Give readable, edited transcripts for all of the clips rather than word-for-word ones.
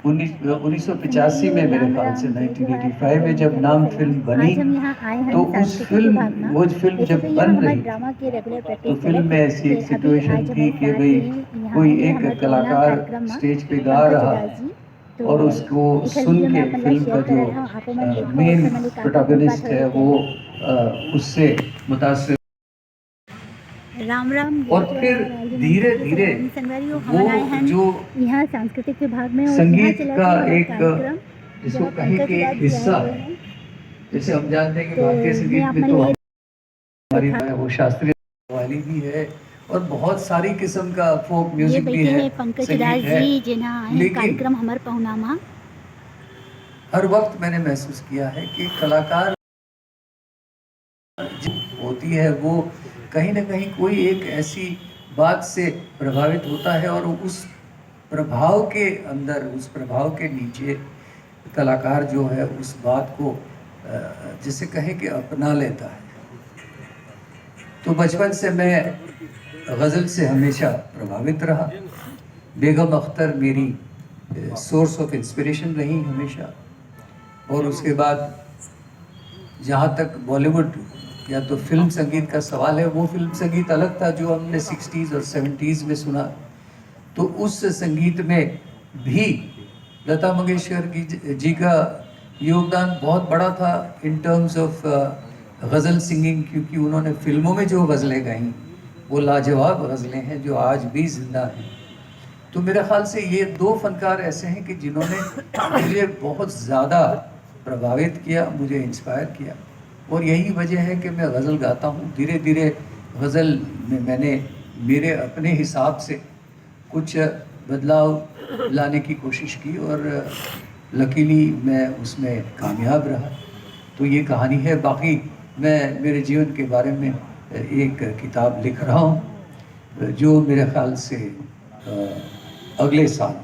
1985 में, मेरे ख्याल से 1985 में जब नाम फिल्म बनी, तो उस फिल्म वो फिल्म जब बन रही तो फिल्म में ऐसी एक सिचुएशन थी कि भाई कोई एक कलाकार स्टेज पे गा रहा है और उसको सुन के फिल्म का जो मेन प्रोटैगनिस्ट है वो उससे मुतासिर, राम राम। और फिर धीरे धीरे वो जो यहाँ सांस्कृतिक विभाग में संगीत का एक जिसको कहे कि हिस्सा है, जैसे हम जानते हैं कि भारतीय संगीत में तो हमारी वो शास्त्रीय वाली भी है और बहुत सारी किस्म का फोक म्यूजिक भी है, पंकज संगीत है, लेकिन कार्यक्रम हमारे पहुनामा हर वक्त मैंने महसूस किया है कि कलाकार जो होती है वो कहीं ना कहीं कोई एक ऐसी बात से प्रभावित होता है और उस प्रभाव के अंदर, उस प्रभाव के नीचे कलाकार जो है उस बात को जिसे कहें कि अपना लेता है। तो बचपन से मैं गज़ल से हमेशा प्रभावित रहा। बेगम अख्तर मेरी सोर्स ऑफ इंस्पिरेशन रही हमेशा। और उसके बाद जहाँ तक बॉलीवुड या तो फिल्म संगीत का सवाल है, वो फिल्म संगीत अलग था जो हमने 60s और 70s में सुना। तो उस संगीत में भी लता मंगेशकर जी का योगदान बहुत बड़ा था in terms of ghazal singing, क्योंकि उन्होंने फिल्मों में जो गज़लें गाई वो लाजवाब गज़लें हैं जो आज भी जिंदा हैं। तो मेरे ख्याल से ये दो फनकार ऐसे हैं कि जिन्होंने मुझे बहुत ज़्यादा प्रभावित किया, मुझे इंस्पायर किया, और यही वजह है कि मैं गज़ल गाता हूँ। धीरे धीरे गज़ल में मैंने मेरे अपने हिसाब से कुछ बदलाव लाने की कोशिश की और लकीली मैं उसमें कामयाब रहा। तो ये कहानी है। बाकी मैं मेरे जीवन के बारे में एक किताब लिख रहा हूँ जो मेरे ख्याल से अगले साल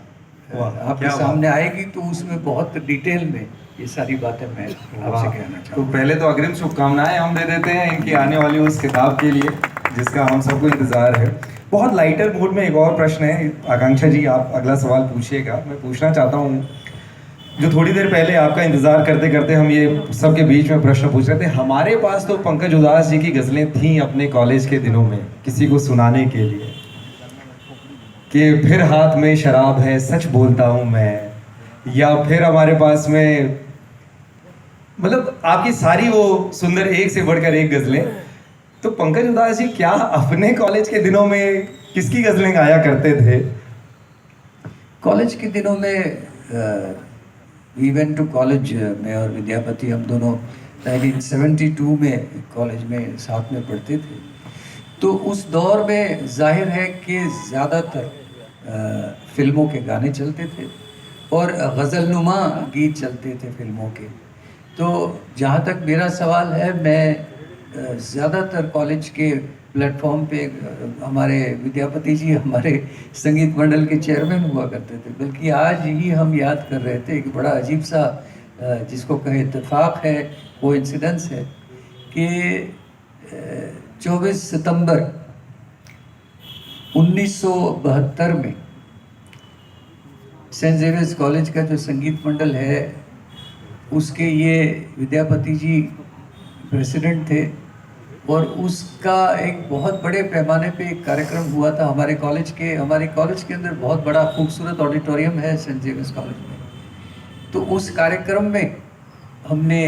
आपके सामने आएगी, तो उसमें बहुत डिटेल में ये सारी बातें मैं आपसे कहना चाहूँगा। तो पहले तो अग्रिम शुभकामनाएं हम दे देते हैं इनकी आने वाली उस किताब के लिए जिसका हम सबको इंतज़ार है। बहुत लाइटर मूड में एक और प्रश्न है, आकांक्षा जी आप अगला सवाल पूछिएगा। मैं पूछना चाहता हूँ, जो थोड़ी देर पहले आपका इंतज़ार करते करते हम ये सबके बीच में प्रश्न पूछ रहे थे, हमारे पास तो पंकज उधास जी की गज़लें थीं अपने कॉलेज के दिनों में किसी को सुनाने के लिए, कि फिर हाथ में शराब है सच बोलता हूँ मैं, या फिर हमारे पास में मतलब आपकी सारी वो सुंदर एक से बढ़कर एक गज़लें। तो पंकज उधास जी क्या अपने कॉलेज के दिनों में किसकी गज़लें गाया करते थे? कॉलेज के दिनों में वी वेंट टू कॉलेज, मैं और विद्यापति हम दोनों 1972 में कॉलेज में साथ में पढ़ते थे। तो उस दौर में जाहिर है कि ज़्यादातर फिल्मों के गाने चलते थे और गज़लनुमा गीत चलते थे फिल्मों के। तो जहाँ तक मेरा सवाल है, मैं ज़्यादातर कॉलेज के प्लेटफॉर्म पे हमारे विद्यापति जी हमारे संगीत मंडल के चेयरमैन हुआ करते थे। बल्कि आज ही हम याद कर रहे थे, एक बड़ा अजीब सा जिसको कहे इत्तेफाक है, कोइंसिडेंस है, कि 24 सितंबर 1972 में सेंट जेवियर्स कॉलेज का जो संगीत मंडल है उसके ये विद्यापति जी प्रेसिडेंट थे, और उसका एक बहुत बड़े पैमाने पे एक कार्यक्रम हुआ था हमारे कॉलेज के अंदर बहुत बड़ा खूबसूरत ऑडिटोरियम है सेंट जेवियर्स कॉलेज में। तो उस कार्यक्रम में हमने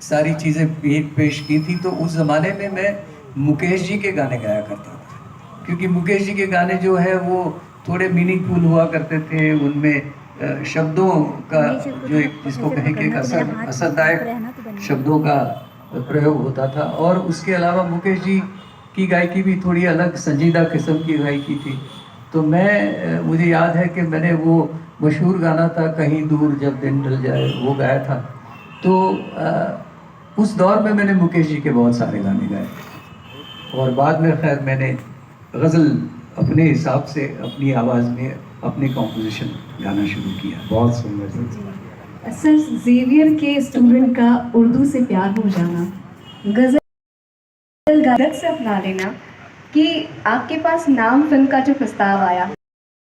सारी चीज़ें पेश की थी। तो उस ज़माने में मैं मुकेश जी के गाने गाया करता था, क्योंकि मुकेश जी के गाने जो है वो थोड़े मीनिंगफुल हुआ करते थे। उनमें शब्दों का जो एक जिसको कहें कि असरदायक शब्दों का प्रयोग होता था, और उसके अलावा मुकेश जी की गायकी भी थोड़ी अलग संजीदा किस्म की गायकी थी। तो मुझे याद है कि मैंने वो मशहूर गाना था कहीं दूर जब दिन ढल जाए, वो गाया था। तो उस दौर में मैंने मुकेश जी के बहुत सारे गाने गाए, और बाद में खैर मैंने गज़ल अपने हिसाब से अपनी आवाज़ में अपने कॉम्पोजिशन गाना शुरू किया। बहुत सुंदर सर, जेवियर के स्टूडेंट का उर्दू से प्यार हो जाना, गज़ल गायक से अपना लेना, कि आपके पास नाम फिल्म का जो प्रस्ताव आया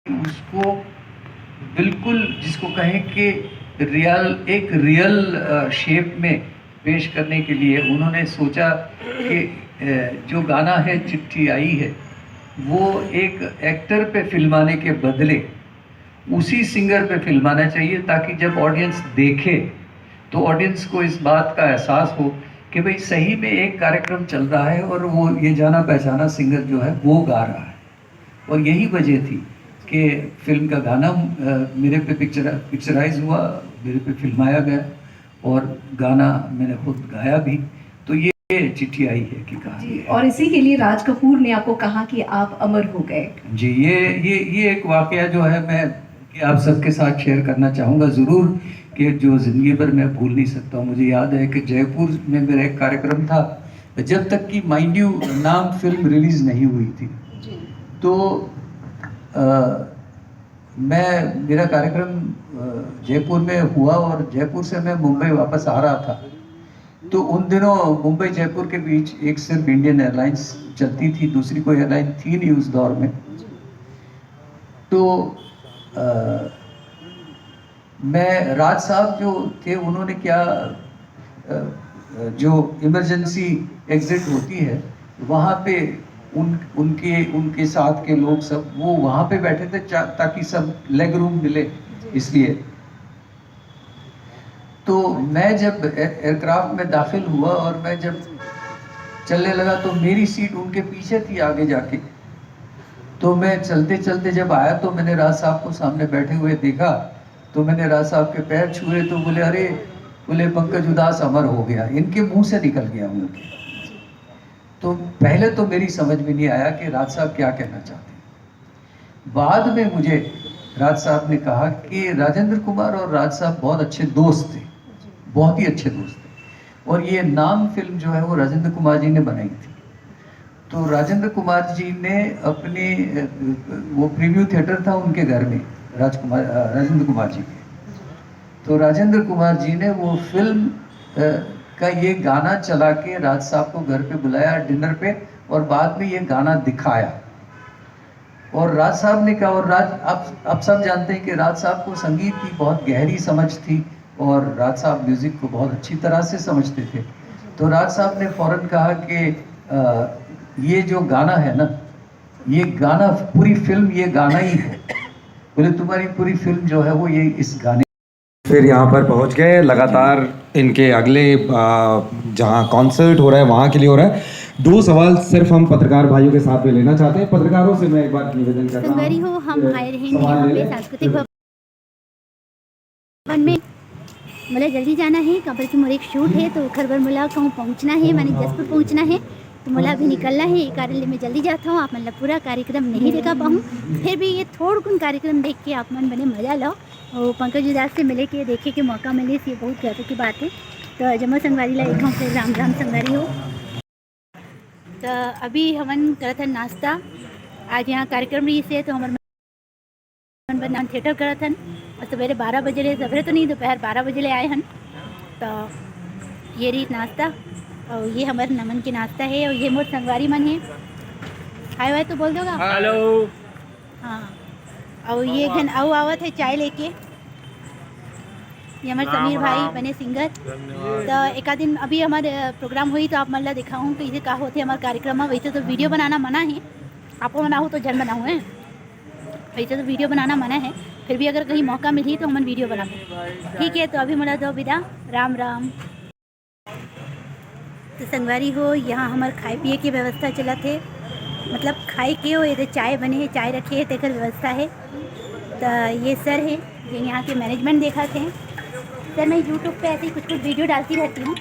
उसको बिल्कुल जिसको कहें कि एक रियल शेप में पेश करने के लिए उन्होंने सोचा कि जो गाना है चिट्ठी आई है वो एक एक्टर पे फिल्माने के बदले उसी सिंगर पे फिल्माना चाहिए, ताकि जब ऑडियंस देखे तो ऑडियंस को इस बात का एहसास हो कि भाई सही में एक कार्यक्रम चल रहा है और वो ये जाना पहचाना सिंगर जो है वो गा रहा है। और यही वजह थी कि फिल्म का गाना मेरे पे पिक्चराइज हुआ, मेरे पे फिल्माया गया और गाना मैंने खुद गाया भी। तो ये चिट्ठी आई है कि कहानी जी, है। और इसी के लिए राज कपूर ने आपको कहा कि आप अमर हो गए। जी, ये एक वाकया जो है मैं कि आप सबके साथ शेयर करना चाहूँगा ज़रूर, कि जो ज़िंदगी भर मैं भूल नहीं सकता हूँ। मुझे याद है कि जयपुर में मेरा एक कार्यक्रम था, जब तक कि माइंड यू नाम फिल्म रिलीज़ नहीं हुई थी। तो मेरा कार्यक्रम जयपुर में हुआ और जयपुर से मैं मुंबई वापस आ रहा था। तो उन दिनों मुंबई जयपुर के बीच एक सिर्फ इंडियन एयरलाइंस चलती थी, दूसरी कोई एयरलाइन थी नहीं उस दौर में। तो मैं राज साहब जो थे उन्होंने क्या जो इमरजेंसी एग्जिट होती है वहाँ पे उनके साथ के लोग सब वो वहाँ पे बैठे थे ताकि सब लेग रूम मिले, इसलिए। तो मैं जब एयरक्राफ्ट में दाखिल हुआ और मैं जब चलने लगा तो मेरी सीट उनके पीछे थी आगे जाके। तो मैं चलते चलते जब आया तो मैंने राज साहब को सामने बैठे हुए देखा। तो मैंने राज साहब के पैर छुए तो बोले अरे, बोले पंकज उदास अमर हो गया, इनके मुंह से निकल गया उनके। तो पहले तो मेरी समझ में नहीं आया कि राज साहब क्या कहना चाहते हैं। बाद में मुझे राज साहब ने कहा कि राजेंद्र कुमार और राज साहब बहुत अच्छे दोस्त थे, बहुत ही अच्छे दोस्त थे, और ये नाम फिल्म जो है वो राजेंद्र कुमार जी ने बनाई थी। तो राजेंद्र कुमार जी ने अपने वो प्रीव्यू थिएटर था उनके घर में राजेंद्र कुमार जी के। तो राजेंद्र कुमार जी ने वो फिल्म का ये गाना चला के राज साहब को घर पे बुलाया डिनर पे, और बाद में ये गाना दिखाया। और राज साहब ने कहा, और राज आप सब जानते हैं कि राज साहब को संगीत की बहुत गहरी समझ थी और राज साहब म्यूज़िक को बहुत अच्छी तरह से समझते थे। तो राज साहब ने फ़ौरन कहा कि ये जो गाना है ना, ये गाना पूरी फिल्म ये गाना ही है। बोले तुम्हारी पूरी फिल्म जो है वो ये इस गाने। फिर यहाँ पर पहुँच गए, लगातार इनके अगले जहाँ कॉन्सर्ट हो रहा है वहाँ के लिए हो रहा है। 2 सवाल सिर्फ हम पत्रकार भाइयों के साथ में लेना चाहते हैं। पत्रकारों से मैं एक बार निवेदन करता संगवारी हो, हम आए रहेंगे यहाँ पे सांस्कृतिक भवन में। मुझे जल्दी जाना है, काबर की मोर एक शूट है तो खरबर मुला कहूँ पहुँचना है, मैंने जसपुर पहुँचना है, तो मुला भी निकलना है। ये कारण मैं जल्दी जाता हूँ। आप मतलब पूरा कार्यक्रम नहीं देखा पाऊँ, फिर भी ये थोड़ा कुन कार्यक्रम देख के आप मन बने मजा लो और पंकज उदास से मिले के देखे के मौका मिले, ये बहुत गर्व की बात है। तो जमा संगवारी ला एक फिर राम राम संगवारी हो। तो अभी हमन करत हन नाश्ता, आज यहाँ कार्यक्रम रही से तो हमारे मन थिएटर करत हन और सवेरे 12 बजे ले, सवेरे तो नहीं दोपहर 12 बजे ले आए हन। तो ये रही नाश्ता और ये हमारे नमन के नाश्ता है और ये मोर संगवारी मन है। हाय वाय तो बोल दोगा? हेलो। हाँ, और ये घन आओ आवत है चाय लेके। ये हमारे समीर भाई बने सिंगर। तो एक दिन अभी हमारे प्रोग्राम हुई तो आप मतलब दिखाऊँ कि इसे कहा होते हमारे कार्यक्रम में। वैसे तो वीडियो बनाना मना है, आपको मना हो तो जन बनाऊँ है, वैसे तो वीडियो बनाना मना है, फिर भी अगर कहीं मौका मिली तो हम वीडियो बनाएं। ठीक है, तो अभी मुला दो विदा, राम राम। तो संगवारी हो, यहाँ हमारे खाए पिए की व्यवस्था चला थे, मतलब खाए के हो इधर चाय बने है, चाय रखे है तेकर व्यवस्था है। तो ये सर है जिन यहाँ के मैनेजमेंट देखा थे। सर मैं यूट्यूब पे ऐसे ही कुछ वीडियो डालती रहती हूँ।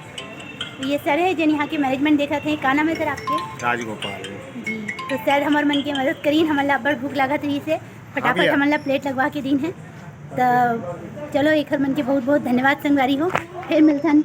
तो ये सर है जिन यहाँ के मैनेजमेंट देखा थे। का नाम है सर आपके? राजगोपाल जी। तो सर हमारे मन की मदद करीन, हमारा बड़ भूख लगा थी से फटाफट हमारा प्लेट लगवा के दिन है। तो चलो एक मन के बहुत बहुत धन्यवाद संगवारी हो, फिर मिलते हैं।